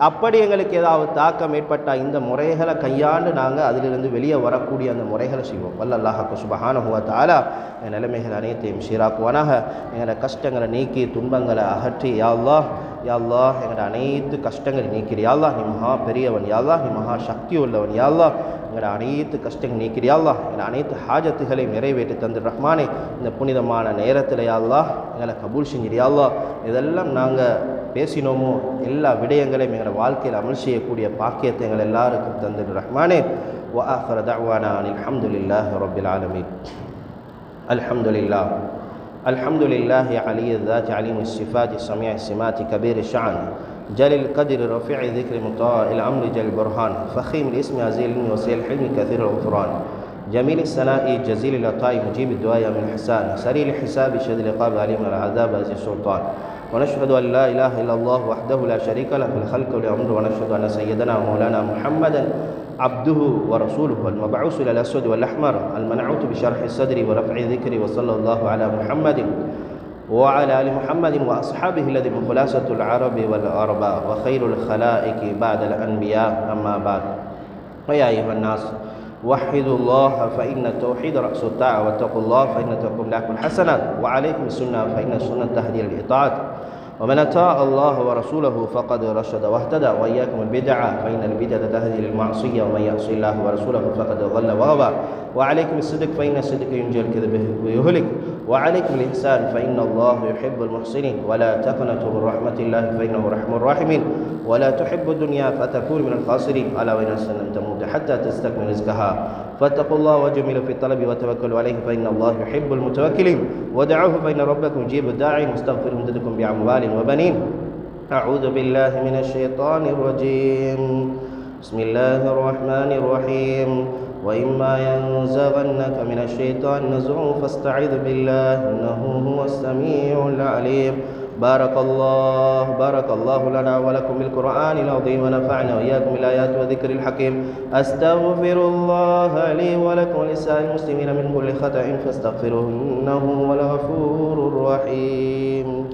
அப்படி எங்களுக்கு ஏதாவது தாக்கம் ஏற்பட்டால் இந்த முறைகளை கையாண்டு நாங்கள் அதிலிருந்து வெளியே வரக்கூடிய அந்த முறைகளை செய்வோம். வல்லல்லாஹ் சுப்ஹானஹு வ தஆலா எங்கள் நிலைமைகள் அனைத்தையும் சீராக்குவானாக. எங்களோட கஷ்டங்களை நீக்கி துன்பங்களை அகற்றி, யா அல்லாஹ் யா அல்லாஹ் எங்களோட அனைத்து கஷ்டங்களை நீக்கிறி. யா அல்லாஹ் நீ மகா பெரியவன், யா அல்லாஹ் நீ மகா சக்தி உள்ளவன், யா அல்லாஹ் எங்களோட அனைத்து கஷ்டங்கள் நீக்கிறி. யா அல்லாஹ் எங்களோட அனைத்து ஹாஜத்துகளையும் நிறைவேற்றி தந்து ரஹ்மானே, இந்த புனிதமான நேரத்தில் யா அல்லாஹ் எங்களை கபூல் செஞ்சிரு. யா அல்லாஹ் இதெல்லாம் நாங்கள் பேசினோமோ எல்லா விடயங்களையும் எங்களோட வாழ்க்கையில் அமல் செய்யக்கூடிய பாக்கியத்தை எங்கள் எல்லாருக்கும் தந்துடு ரஹ்மானே. வ ஆகிர தஅவானா அனில் ஹம்துலில்லாஹி ரப்பில் ஆலமீன். அல்ஹம்துலில்லாஹ் அல்ஹம்துலில்லாஹி அலிய்யில் ذات عليم الصفات سميع السمات كبير الشأن جليل القدر رفيع الذكر مطاع الأمر جل البرهان فخيم الاسم عزيز العلم وسيل الحلم كثير الغفران جميل الثناء جزيل العطاء مجيب الدعاء من الحسان سريع الحساب شديد العقاب عليم العذاب عزيز السلطان. ونشهد أن لا إله إلا الله وحده لا شريك له في الخلق والأمر. ونشهد أن سيدنا ومولانا محمدا عبده ورسوله المبعوث إلى الأسود والأحمر المنعوت بشرح الصدر ورفع الذكر. وصلى الله على محمد وعلى آل محمد وأصحابه الذين خلاصة العرب والأرباء وخير الخلائق بعد الأنبياء. أما بعد، فيا أيها الناس وحدوا الله فإن التوحيد رأس الطاعة، واتقوا الله فإن تقوم لكم الحسنات، وعليكم السنة فإن السنة تهدي للإطاعة، ومن أطاع الله ورسوله فقد رشد واهتدى وإياكم البدعة فإن البدعة تهدي للمعصية ومن يعص الله ورسوله فقد ضل وغوى وعليكم الصدق فإن الصدق ينجي الكذب ويهلك وعليكم الإحسان فإن الله يحب المحسنين ولا تقنطوا من رحمة الله فإنه رحم الراحمين ولا تحب الدنيا فتكون من الخاسرين ألا وإن النفس لم تموت حتى تستكمل رزقها فاتقوا الله وجملوا في الطلب وتوكلوا عليه فإن الله يحب المتوكلين ودعوه فإن ربكم يجيب الداعي واستغفروا مددكم بأموال وبنين. أعوذ بالله من الشيطان الرجيم. بسم الله الرحمن الرحيم. وإما ينزغنك من الشيطان نزغ فاستعذ بالله إنه هو السميع العليم. بارك الله لنا ولكم بالقرآن العظيم ونفعنا وإياكم بالآيات والذكر الحكيم. أستغفر الله لي ولكم ولسائر المسلمين من كل خطأ فاستغفروه إنه هو الغفور الرحيم.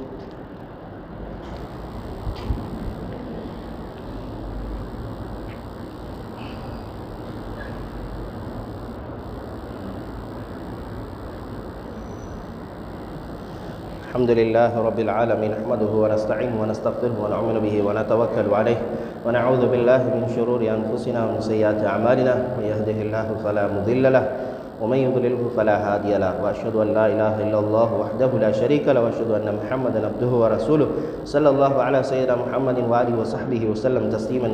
الحمد لله رب العالمين نحمده ونستعينه ونستغفره ونؤمن به ونتوكل عليه ونعوذ بالله من شرور أنفسنا ومن سيئات أعمالنا من يهده الله فلا مضل له ومن يضلله فلا هادي له وأشهد أن لا إله إلا الله وحده لا شريك له وأشهد أن محمدا عبده ورسوله صلى الله على سيدنا محمد وآله وصحبه وسلم تسليما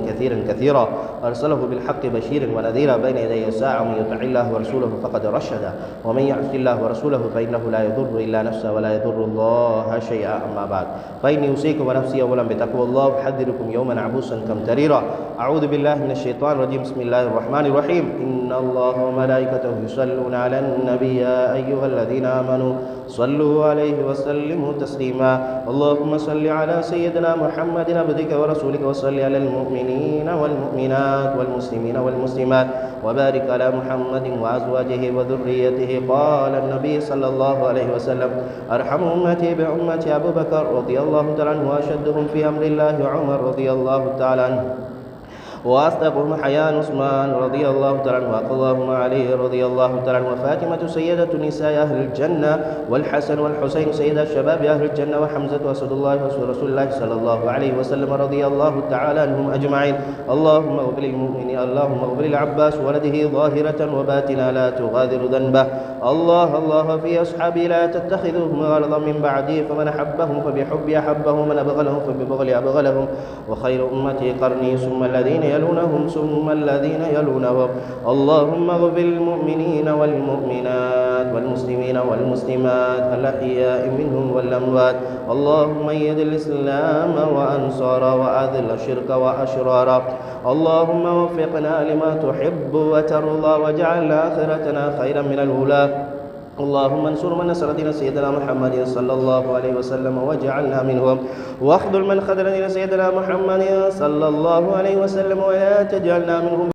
كثيرا أرسله بالحق بشيرا ونذيرا بين يدي الساعة ومن يطع الله ورسوله فقد رشد ومن يعص الله ورسوله فإنه لا يضر إلا نفسه ولا يضر الله شيئا. أما بعد فإني أوصيكم ونفسي أولا بتقوى الله أحذركم يوما عبوسا قمطريرا. أعوذ بالله من الشيطان الرجيم. بسم الله الرحمن الرحيم. إن الله وملائكته يصلون على النبي يا أيها الذين آمنوا صلوا عليه وسلموا تسليما. اللهم صل على سيدنا محمد عبدك ورسولك وصل على المؤمنين والمؤمنات والمسلمين والمسلمات وبارك على محمد وأزواجه وذريته. قال النبي صلى الله عليه وسلم أرحم أمتي بأمتي أبو بكر رضي الله تعالى عنه وأشدهم في أمر الله عمر رضي الله تعالى عنه وأصدقهم حياء عثمان رضي الله تعالى عنه وأقواهم علي رضي الله تعالى عنه وفاطمة سيدة نساء أهل الجنة والحسن والحسين سيدة شباب أهل الجنة وحمزة أسد الله ورسول الله صلى الله عليه وسلم رضي الله تعالى عنهم أجمعين. اللهم اغفر للمؤمنين اللهم اغفر للعباس ولده ظاهرة وباطنا لا تغادر ذنبه. الله في أصحابي لا تتخذوهم غرضا من بعدي فمن أحبهم فبحبي أحبهم ومن أبغلهم فببغلي أبغلهم وخير أمتي قرني ثم الذين يلونهم ثم الذين يلونهم. اللهم اغفر للمؤمنين والمؤمنات والمسلمين والمسلمات الأحياء منهم والأموات. اللهم أيد الإسلام وأنصاره وأذل الشرك وأشراره. اللهم وفقنا لما تحب وترضى واجعل آخرتنا خيرا من الأولى. اللهم انصر من نصر دين سيدنا محمد صلى الله عليه وسلم واجعلنا منهم واخذل من خذل دين سيدنا محمد صلى الله عليه وسلم ولا تجعلنا منهم.